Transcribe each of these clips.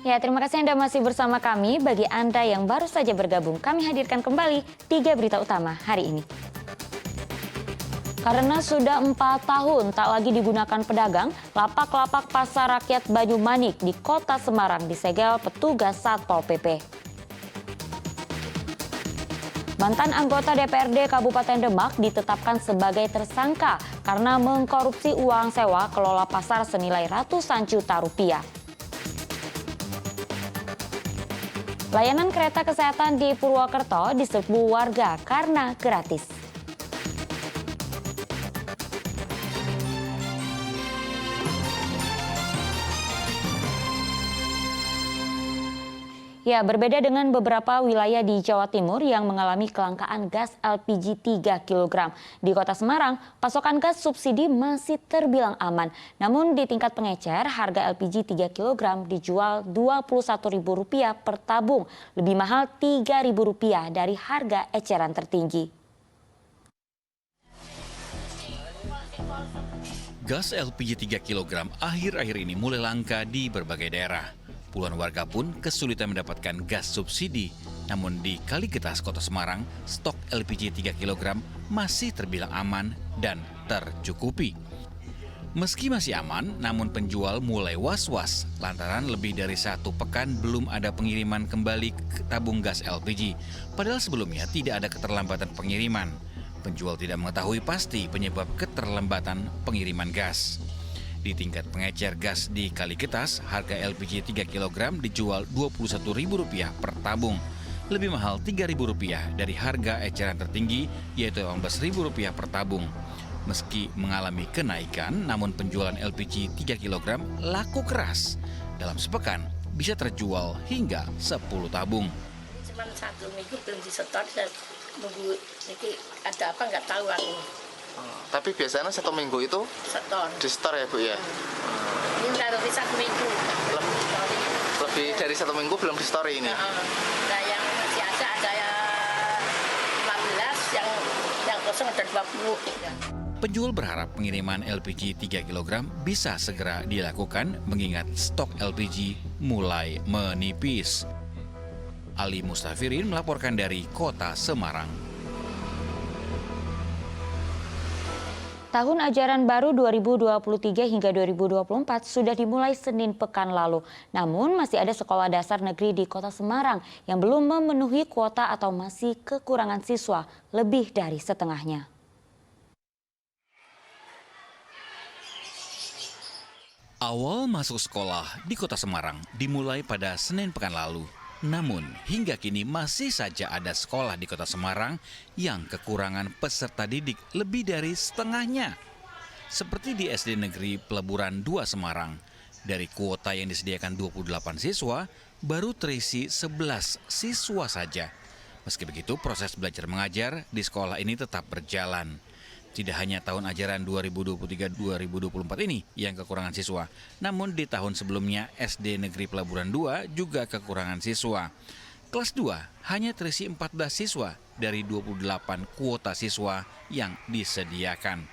Ya, terima kasih Anda masih bersama kami. Bagi Anda yang baru saja bergabung, kami hadirkan kembali 3 berita utama hari ini. Karena sudah 4 tahun tak lagi digunakan pedagang, lapak-lapak pasar rakyat Banyumanik di Kota Semarang disegel petugas Satpol PP. Mantan anggota DPRD Kabupaten Demak ditetapkan sebagai tersangka karena mengkorupsi uang sewa kelola pasar senilai ratusan juta rupiah. Layanan kereta kesehatan di Purwokerto diserbu warga karena gratis. Ya, berbeda dengan beberapa wilayah di Jawa Timur yang mengalami kelangkaan gas LPG 3 kg. Di Kota Semarang, pasokan gas subsidi masih terbilang aman. Namun di tingkat pengecer, harga LPG 3 kg dijual Rp21.000 per tabung, lebih mahal Rp3.000 dari harga eceran tertinggi. Gas LPG 3 kg akhir-akhir ini mulai langka di berbagai daerah. Puluhan warga pun kesulitan mendapatkan gas subsidi. Namun di Kaligetas, Kota Semarang, stok LPG 3 kg masih terbilang aman dan tercukupi. Meski masih aman, namun penjual mulai was-was lantaran lebih dari 1 pekan belum ada pengiriman kembali ke tabung gas LPG. Padahal sebelumnya tidak ada keterlambatan pengiriman. Penjual tidak mengetahui pasti penyebab keterlambatan pengiriman gas. Di tingkat pengecer gas di Kaligetas, harga LPG 3 kg dijual Rp21.000 per tabung. Lebih mahal Rp3.000 dari harga eceran tertinggi, yaitu Rp18.000 per tabung. Meski mengalami kenaikan, namun penjualan LPG 3 kg laku keras. Dalam sepekan bisa terjual hingga 10 tabung. Cuma 1 minggu belum disetor, dan nunggu ini ada apa nggak tahu aku. Tapi biasanya 1 minggu itu Setor. di store ya Bu ya? Ini udah lebih 1 minggu. Lebih dari 1 minggu belum di store ini? Nah, yang masih ada yang 15, yang kosong ada 20. Penjual berharap pengiriman LPG 3 kg bisa segera dilakukan mengingat stok LPG mulai menipis. Ali Mustafirin melaporkan dari Kota Semarang. Tahun ajaran baru 2023 hingga 2024 sudah dimulai Senin pekan lalu. Namun masih ada sekolah dasar negeri di Kota Semarang yang belum memenuhi kuota atau masih kekurangan siswa lebih dari setengahnya. Awal masuk sekolah di Kota Semarang dimulai pada Senin pekan lalu. Namun, hingga kini masih saja ada sekolah di Kota Semarang yang kekurangan peserta didik lebih dari setengahnya. Seperti di SD Negeri Peleburan 2 Semarang, dari kuota yang disediakan 28 siswa, baru terisi 11 siswa saja. Meski begitu, proses belajar mengajar di sekolah ini tetap berjalan. Tidak hanya tahun ajaran 2023-2024 ini yang kekurangan siswa, namun di tahun sebelumnya SD Negeri Peleburan 2 juga kekurangan siswa. Kelas 2 hanya terisi 14 siswa dari 28 kuota siswa yang disediakan.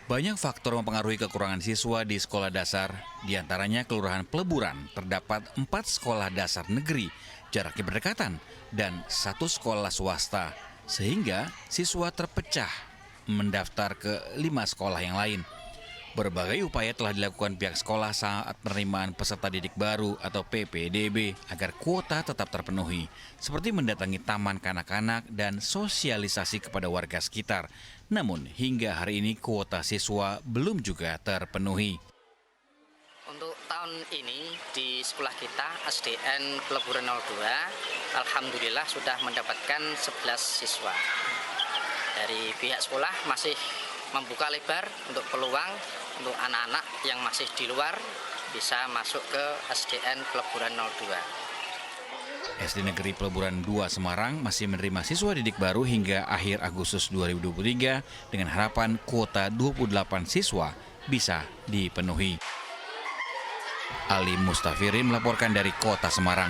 Banyak faktor mempengaruhi kekurangan siswa di sekolah dasar, diantaranya Kelurahan Peleburan terdapat 4 sekolah dasar negeri, jaraknya berdekatan, dan 1 sekolah swasta, sehingga siswa terpecah mendaftar ke 5 sekolah yang lain. Berbagai upaya telah dilakukan pihak sekolah saat penerimaan peserta didik baru atau PPDB agar kuota tetap terpenuhi, seperti mendatangi taman kanak-kanak dan sosialisasi kepada warga sekitar. Namun hingga hari ini kuota siswa belum juga terpenuhi. Untuk tahun ini di sekolah kita SDN Peleburan 02, alhamdulillah sudah mendapatkan 11 siswa. Dari pihak sekolah masih membuka lebar untuk peluang untuk anak-anak yang masih di luar bisa masuk ke SDN Peleburan 02. SD Negeri Peleburan 2 Semarang masih menerima siswa didik baru hingga akhir Agustus 2023 dengan harapan kuota 28 siswa bisa dipenuhi. Ali Mustafirin melaporkan dari Kota Semarang.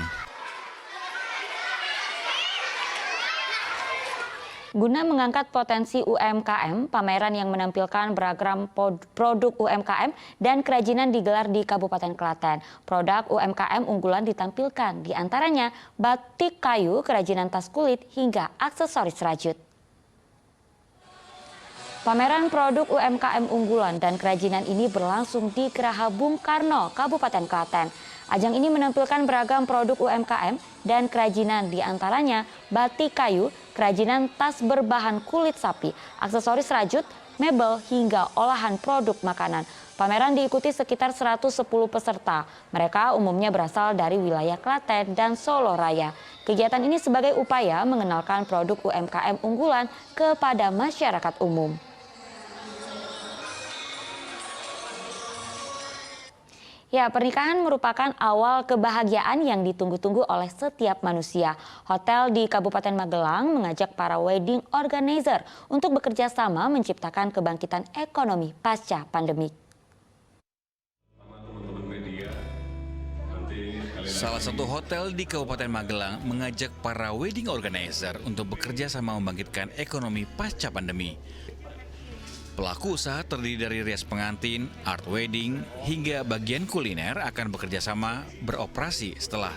Guna mengangkat potensi UMKM, pameran yang menampilkan beragam produk UMKM dan kerajinan digelar di Kabupaten Klaten. Produk UMKM unggulan ditampilkan, diantaranya batik kayu, kerajinan tas kulit, hingga aksesoris rajut. Pameran produk UMKM unggulan dan kerajinan ini berlangsung di Geraha Bung Karno, Kabupaten Klaten. Ajang ini menampilkan beragam produk UMKM dan kerajinan, diantaranya batik kayu, kerajinan tas berbahan kulit sapi, aksesoris rajut, mebel, hingga olahan produk makanan. Pameran diikuti sekitar 110 peserta. Mereka umumnya berasal dari wilayah Klaten dan Solo Raya. Kegiatan ini sebagai upaya mengenalkan produk UMKM unggulan kepada masyarakat umum. Ya, pernikahan merupakan awal kebahagiaan yang ditunggu-tunggu oleh setiap manusia. Hotel di Kabupaten Magelang mengajak para wedding organizer untuk bekerja sama menciptakan kebangkitan ekonomi pasca pandemi. Salah satu hotel di Kabupaten Magelang mengajak para wedding organizer untuk bekerja sama membangkitkan ekonomi pasca pandemi. Pelaku usaha terdiri dari rias pengantin, art wedding, hingga bagian kuliner akan bekerja sama beroperasi setelah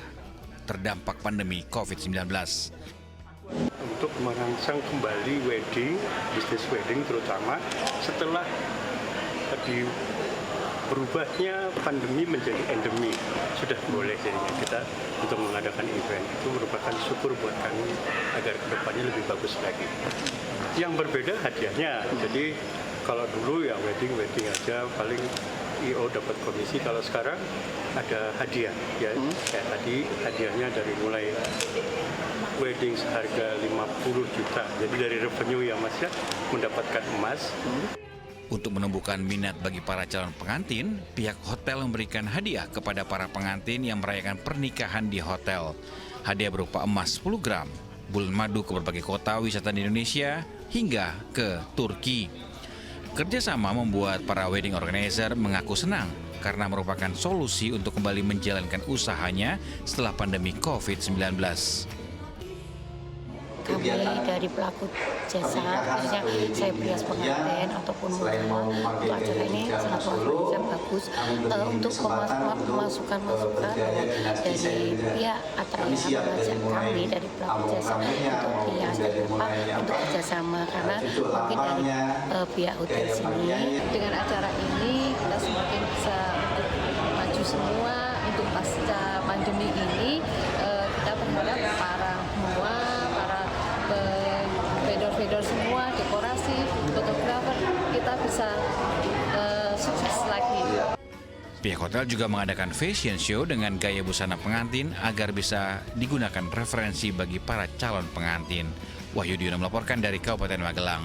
terdampak pandemi COVID-19. Untuk merangsang kembali wedding, bisnis wedding terutama setelah berubahnya pandemi menjadi endemi, sudah boleh jadinya kita untuk mengadakan event. Itu merupakan syukur buat kami agar kedepannya lebih bagus lagi. Yang berbeda hadiahnya, jadi kalau dulu ya wedding aja paling IO dapat komisi, kalau sekarang ada hadiah ya. Kayak tadi hadiahnya dari mulai wedding seharga 50 juta. Jadi dari revenue yang Mas ya mendapatkan emas. Untuk menumbuhkan minat bagi para calon pengantin, pihak hotel memberikan hadiah kepada para pengantin yang merayakan pernikahan di hotel. Hadiah berupa emas 10 gram, bulan madu ke berbagai kota wisata di Indonesia, hingga ke Turki. Kerjasama membuat para wedding organizer mengaku senang karena merupakan solusi untuk kembali menjalankan usahanya setelah pandemi COVID-19. Kami dari pelaku jasa, khususnya saya berias pengantin ataupun untuk acara ini sangat luar bagus untuk masukan-masukan dari pihak Atria mengajak kami dari pelaku jasa untuk rias dan untuk kerjasama, karena mungkin dari pihak hotel sini dengan acara ini kita semakin bisa maju semua untuk pasca pandemi ini. Kita berharap para vendor semua, dekorasi, fotografer, kita bisa sukses lagi. Pihak hotel juga mengadakan fashion show dengan gaya busana pengantin agar bisa digunakan referensi bagi para calon pengantin. Wahyu Diono melaporkan dari Kabupaten Magelang.